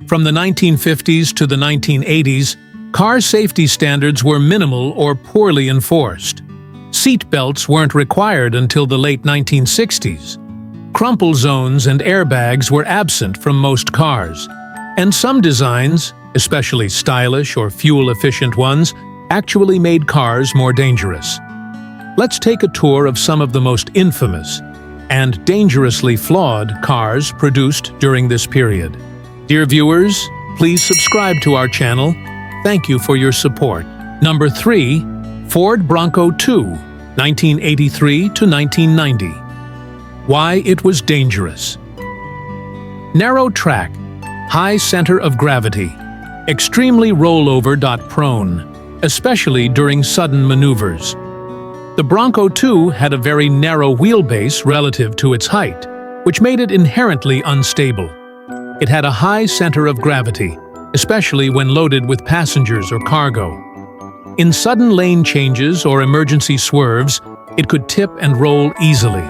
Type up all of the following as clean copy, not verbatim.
From the 1950s to the 1980s, car safety standards were minimal or poorly enforced. Seat belts weren't required until the late 1960s. Crumple zones and airbags were absent from most cars. And some designs, especially stylish or fuel-efficient ones, actually made cars more dangerous. Let's take a tour of some of the most infamous and dangerously flawed cars produced during this period. Dear viewers, please subscribe to our channel. Thank you for your support. Number 3. Ford Bronco 2, 1983 to 1990. Why it was dangerous. Narrow track, high center of gravity, extremely rollover-prone, especially during sudden maneuvers. The Bronco 2 had a very narrow wheelbase relative to its height, which made it inherently unstable. It had a high center of gravity, especially when loaded with passengers or cargo. In sudden lane changes or emergency swerves, it could tip and roll easily.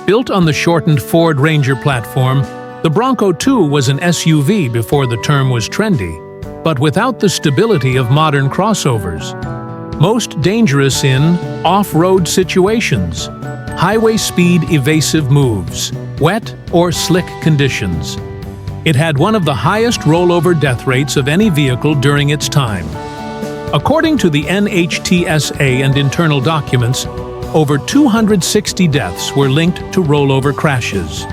Built on the shortened Ford Ranger platform, the Bronco 2 was an SUV before the term was trendy, but without the stability of modern crossovers. Most dangerous in off-road situations, highway speed evasive moves, wet or slick conditions. It had one of the highest rollover death rates of any vehicle during its time. According to the NHTSA and internal documents, over 260 deaths were linked to rollover crashes.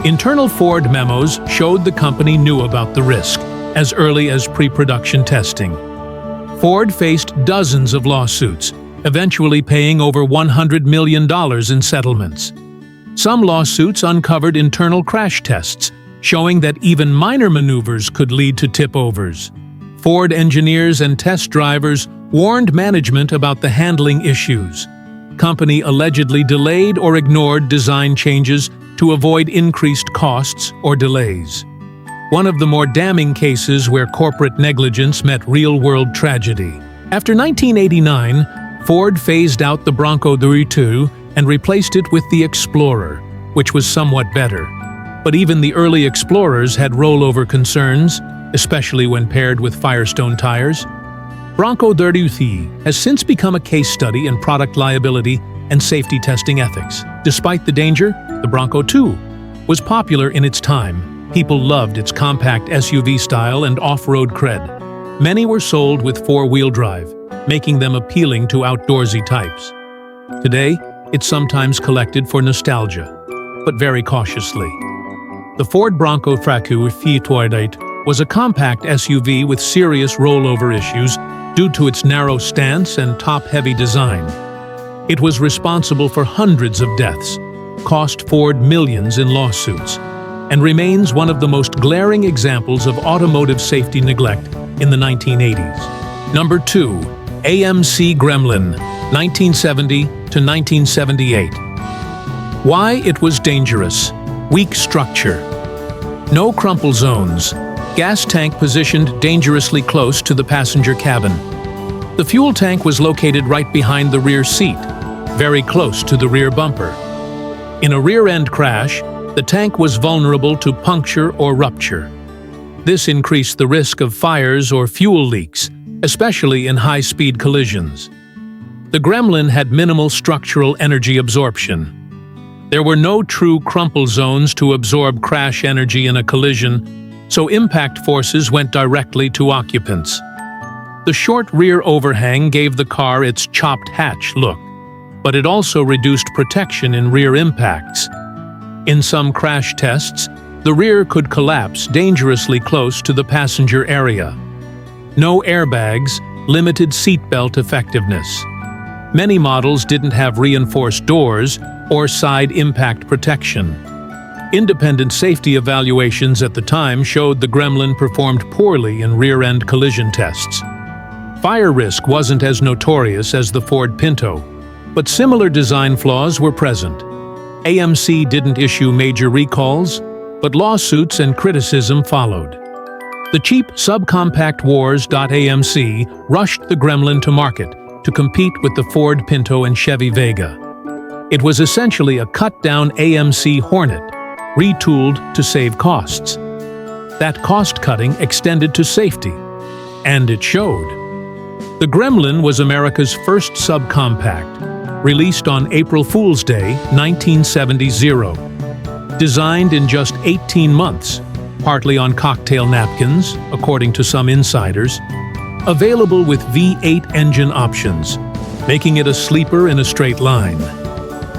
Internal Ford memos showed the company knew about the risk as early as pre-production testing. Ford faced dozens of lawsuits, eventually paying over $100 million in settlements. Some lawsuits uncovered internal crash tests, showing that even minor maneuvers could lead to tip-overs. Ford engineers and test drivers warned management about the handling issues. Company allegedly delayed or ignored design changes to avoid increased costs or delays. One of the more damning cases where corporate negligence met real-world tragedy. After 1989, Ford phased out the Bronco 2 and replaced it with the Explorer, which was somewhat better. But even the early Explorers had rollover concerns, especially when paired with Firestone tires. Bronco 3 has since become a case study in product liability and safety testing ethics. Despite the danger, the Bronco 2 was popular in its time. People loved its compact SUV style and off-road cred. Many were sold with four-wheel drive, making them appealing to outdoorsy types. Today, it's sometimes collected for nostalgia, but very cautiously. The Ford Bronco 3 was a compact SUV with serious rollover issues due to its narrow stance and top-heavy design. It was responsible for hundreds of deaths, cost Ford millions in lawsuits, and remains one of the most glaring examples of automotive safety neglect in the 1980s. Number 2. AMC Gremlin, 1970 to 1978. Why it was dangerous. Weak structure. No crumple zones. Gas tank positioned dangerously close to the passenger cabin. The fuel tank was located right behind the rear seat, very close to the rear bumper. In a rear-end crash, the tank was vulnerable to puncture or rupture. This increased the risk of fires or fuel leaks, especially in high-speed collisions. The Gremlin had minimal structural energy absorption. There were no true crumple zones to absorb crash energy in a collision, so impact forces went directly to occupants. The short rear overhang gave the car its chopped hatch look, but it also reduced protection in rear impacts. In some crash tests, the rear could collapse dangerously close to the passenger area. No airbags, limited seatbelt effectiveness. Many models didn't have reinforced doors or side impact protection. Independent safety evaluations at the time showed the Gremlin performed poorly in rear-end collision tests. Fire risk wasn't as notorious as the Ford Pinto, but similar design flaws were present. AMC didn't issue major recalls, but lawsuits and criticism followed. The cheap subcompact wars.AMC rushed the Gremlin to market to compete with the Ford Pinto and Chevy Vega. It was essentially a cut-down AMC Hornet, retooled to save costs. that cost-cutting extended to safety. And it showed. The Gremlin was America's first subcompact, released on April Fool's Day, 1970. Designed in just 18 months, partly on cocktail napkins, according to some insiders, available with V8 engine options, making it a sleeper in a straight line.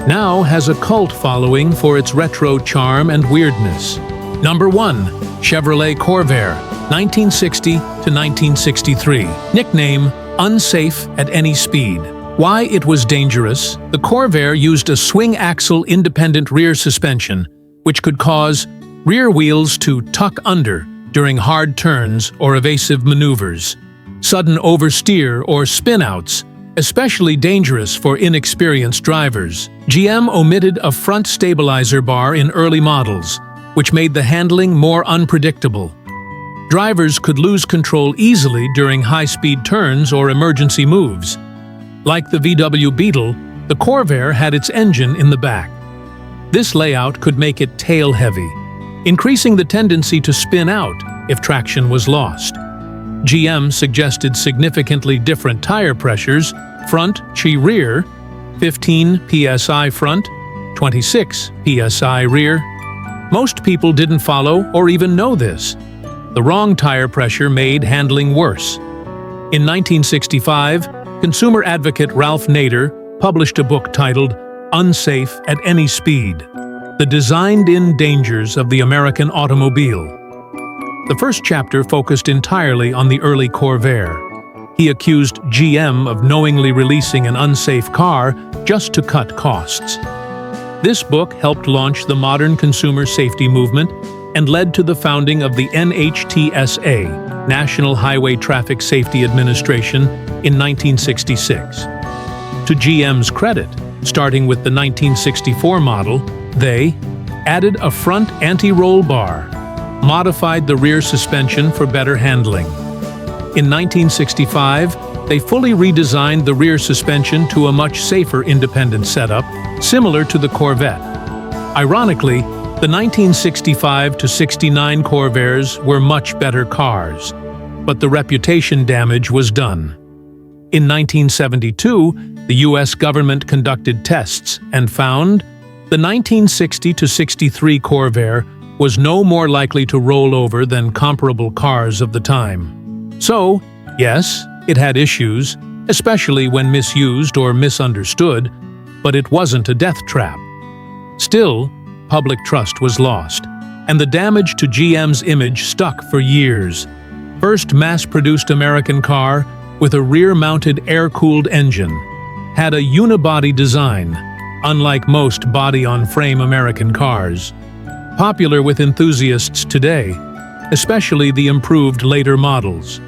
Now has a cult following for its retro charm and weirdness. Number 1. Chevrolet Corvair, 1960 to 1963. Nickname, unsafe at any speed. Why it was dangerous? The Corvair used a swing-axle independent rear suspension, which could cause rear wheels to tuck under during hard turns or evasive maneuvers. Sudden oversteer or spin-outs, especially dangerous for inexperienced drivers. GM omitted a front stabilizer bar in early models, which made the handling more unpredictable. Drivers could lose control easily during high-speed turns or emergency moves. Like the VW Beetle, the Corvair had its engine in the back. This layout could make it tail-heavy, increasing the tendency to spin out if traction was lost. GM suggested significantly different tire pressures, front to rear, 15 psi front, 26 psi rear. Most people didn't follow or even know this. The wrong tire pressure made handling worse. In 1965, consumer advocate Ralph Nader published a book titled Unsafe at Any Speed: The Designed-in Dangers of the American Automobile. The first chapter focused entirely on the early Corvair. He accused GM of knowingly releasing an unsafe car just to cut costs. This book helped launch the modern consumer safety movement and led to the founding of the NHTSA, National Highway Traffic Safety Administration, in 1966. To GM's credit, starting with the 1964 model, they added a front anti-roll bar, modified the rear suspension for better handling. In 1965, they fully redesigned the rear suspension to a much safer independent setup, similar to the Corvette. Ironically, the 1965 to 69 Corvairs were much better cars, but the reputation damage was done. In 1972, the U.S. government conducted tests and found the 1960 to 63 Corvair was no more likely to roll over than comparable cars of the time. So, yes, it had issues, especially when misused or misunderstood, but it wasn't a death trap. Still, public trust was lost, and the damage to GM's image stuck for years. First mass-produced American car with a rear-mounted air-cooled engine, had a unibody design, unlike most body-on-frame American cars. Popular with enthusiasts today, especially the improved later models.